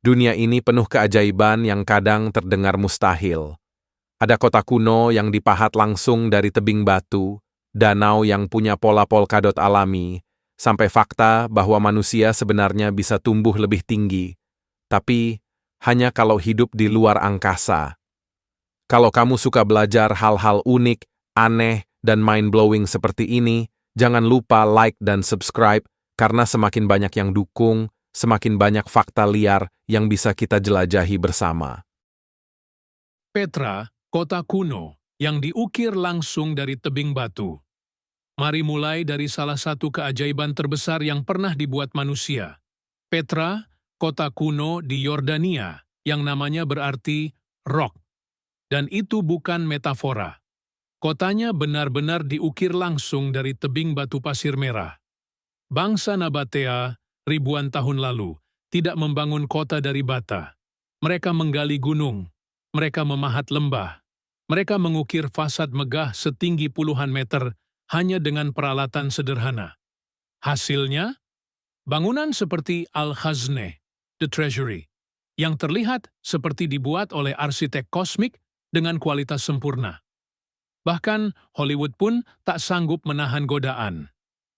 Dunia ini penuh keajaiban yang kadang terdengar mustahil. Ada kota kuno yang dipahat langsung dari tebing batu, danau yang punya pola polkadot alami, sampai fakta bahwa manusia sebenarnya bisa tumbuh lebih tinggi. Tapi, hanya kalau hidup di luar angkasa. Kalau kamu suka belajar hal-hal unik, aneh, dan mind-blowing seperti ini, jangan lupa like dan subscribe, karena semakin banyak yang dukung, semakin banyak fakta liar yang bisa kita jelajahi bersama. Petra, kota kuno, yang diukir langsung dari tebing batu. Mari mulai dari salah satu keajaiban terbesar yang pernah dibuat manusia. Petra, kota kuno di Yordania, yang namanya berarti rock. Dan itu bukan metafora. Kotanya benar-benar diukir langsung dari tebing batu pasir merah. Bangsa Nabatea, ribuan tahun lalu, tidak membangun kota dari bata. Mereka menggali gunung, mereka memahat lembah, mereka mengukir fasad megah setinggi puluhan meter hanya dengan peralatan sederhana. Hasilnya, bangunan seperti Al-Khazneh, The Treasury, yang terlihat seperti dibuat oleh arsitek kosmik dengan kualitas sempurna. Bahkan Hollywood pun tak sanggup menahan godaan.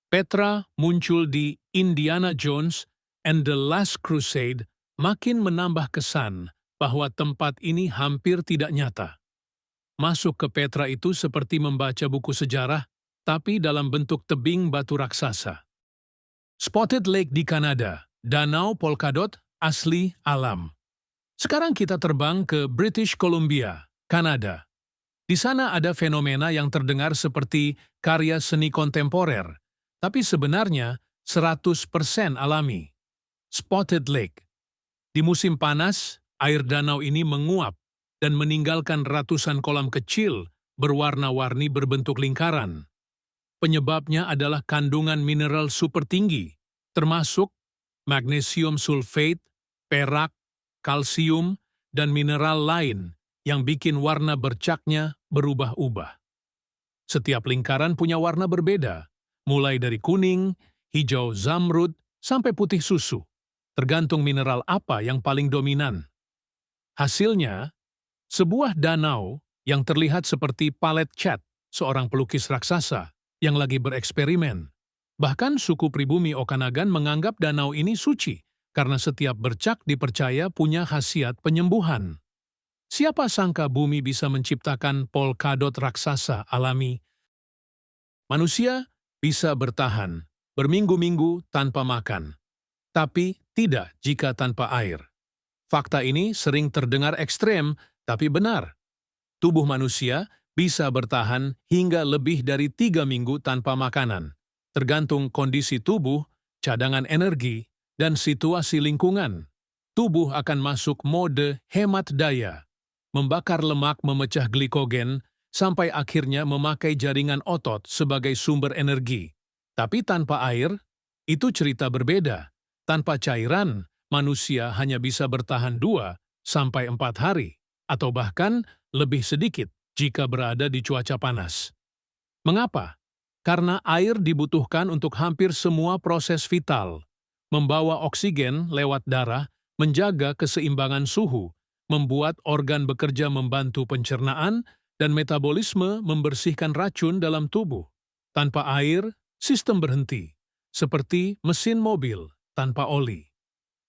Petra muncul di Indiana Jones and the Last Crusade makin menambah kesan bahwa tempat ini hampir tidak nyata. Masuk ke Petra itu seperti membaca buku sejarah, tapi dalam bentuk tebing batu raksasa. Spotted Lake di Kanada, Danau Polkadot asli alam. Sekarang kita terbang ke British Columbia, Kanada. Di sana ada fenomena yang terdengar seperti karya seni kontemporer, tapi sebenarnya 100% alami. Spotted Lake. Di musim panas, air danau ini menguap dan meninggalkan ratusan kolam kecil berwarna-warni berbentuk lingkaran. Penyebabnya adalah kandungan mineral super tinggi, termasuk magnesium sulfate, perak, kalsium, dan mineral lain yang bikin warna bercaknya berubah-ubah. Setiap lingkaran punya warna berbeda, mulai dari kuning, hijau zamrud, sampai putih susu, tergantung mineral apa yang paling dominan. Hasilnya, sebuah danau yang terlihat seperti palet cat seorang pelukis raksasa yang lagi bereksperimen. Bahkan suku pribumi Okanagan menganggap danau ini suci, karena setiap bercak dipercaya punya khasiat penyembuhan. Siapa sangka bumi bisa menciptakan polkadot raksasa alami? Manusia bisa bertahan berminggu-minggu tanpa makan, tapi tidak jika tanpa air. Fakta ini sering terdengar ekstrem, tapi benar. Tubuh manusia bisa bertahan hingga lebih dari 3 minggu tanpa makanan, tergantung kondisi tubuh, cadangan energi, dan situasi lingkungan. Tubuh akan masuk mode hemat daya, membakar lemak memecah glikogen, sampai akhirnya memakai jaringan otot sebagai sumber energi. Tapi tanpa air, itu cerita berbeda. Tanpa cairan, manusia hanya bisa bertahan 2-4 hari, atau bahkan lebih sedikit jika berada di cuaca panas. Mengapa? Karena air dibutuhkan untuk hampir semua proses vital, membawa oksigen lewat darah, menjaga keseimbangan suhu, membuat organ bekerja membantu pencernaan, dan metabolisme membersihkan racun dalam tubuh. Tanpa air, sistem berhenti, seperti mesin mobil tanpa oli.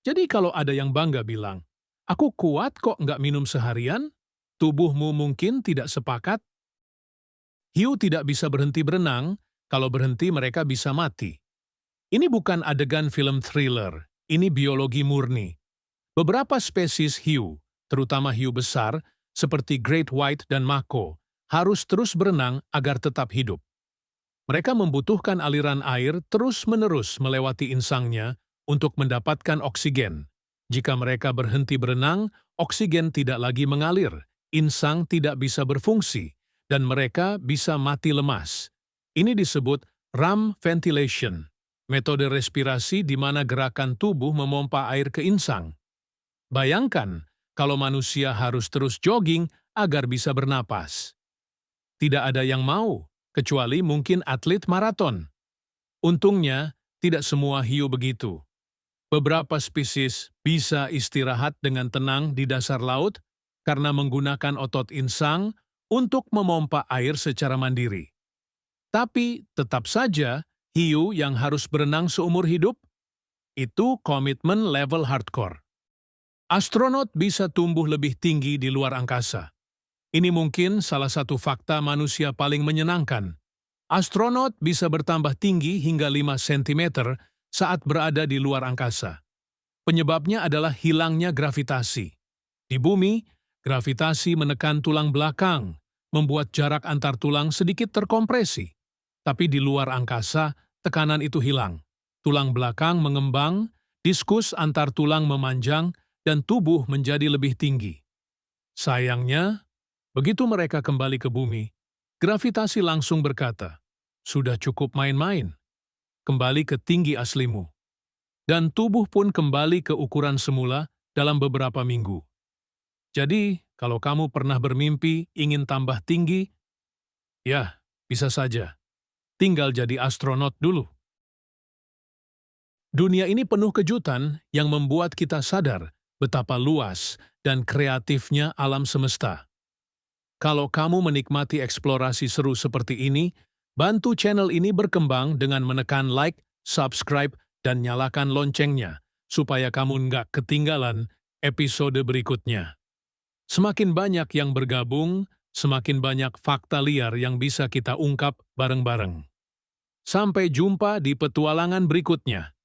Jadi kalau ada yang bangga bilang, "Aku kuat kok nggak minum seharian," tubuhmu mungkin tidak sepakat. Hiu tidak bisa berhenti berenang, kalau berhenti mereka bisa mati. Ini bukan adegan film thriller, ini biologi murni. Beberapa spesies hiu, terutama hiu besar, seperti great white dan mako, harus terus berenang agar tetap hidup. Mereka membutuhkan aliran air terus-menerus melewati insangnya untuk mendapatkan oksigen. Jika mereka berhenti berenang, oksigen tidak lagi mengalir, insang tidak bisa berfungsi, dan mereka bisa mati lemas. Ini disebut ram ventilation, metode respirasi di mana gerakan tubuh memompa air ke insang. Bayangkan kalau manusia harus terus jogging agar bisa bernapas. Tidak ada yang mau, kecuali mungkin atlet maraton. Untungnya, tidak semua hiu begitu. Beberapa spesies bisa istirahat dengan tenang di dasar laut karena menggunakan otot insang untuk memompa air secara mandiri. Tapi tetap saja, hiu yang harus berenang seumur hidup itu komitmen level hardcore. Astronot bisa tumbuh lebih tinggi di luar angkasa. Ini mungkin salah satu fakta manusia paling menyenangkan. Astronot bisa bertambah tinggi hingga 5 cm saat berada di luar angkasa. Penyebabnya adalah hilangnya gravitasi. Di bumi, gravitasi menekan tulang belakang, membuat jarak antar tulang sedikit terkompresi. Tapi di luar angkasa, tekanan itu hilang. Tulang belakang mengembang, diskus antar tulang memanjang, dan tubuh menjadi lebih tinggi. Sayangnya, begitu mereka kembali ke bumi, gravitasi langsung berkata, "Sudah cukup main-main, kembali ke tinggi aslimu." Dan tubuh pun kembali ke ukuran semula dalam beberapa minggu. Jadi, kalau kamu pernah bermimpi ingin tambah tinggi, ya, bisa saja. Tinggal jadi astronot dulu. Dunia ini penuh kejutan yang membuat kita sadar betapa luas dan kreatifnya alam semesta. Kalau kamu menikmati eksplorasi seru seperti ini, bantu channel ini berkembang dengan menekan like, subscribe, dan nyalakan loncengnya, supaya kamu nggak ketinggalan episode berikutnya. Semakin banyak yang bergabung, semakin banyak fakta liar yang bisa kita ungkap bareng-bareng. Sampai jumpa di petualangan berikutnya.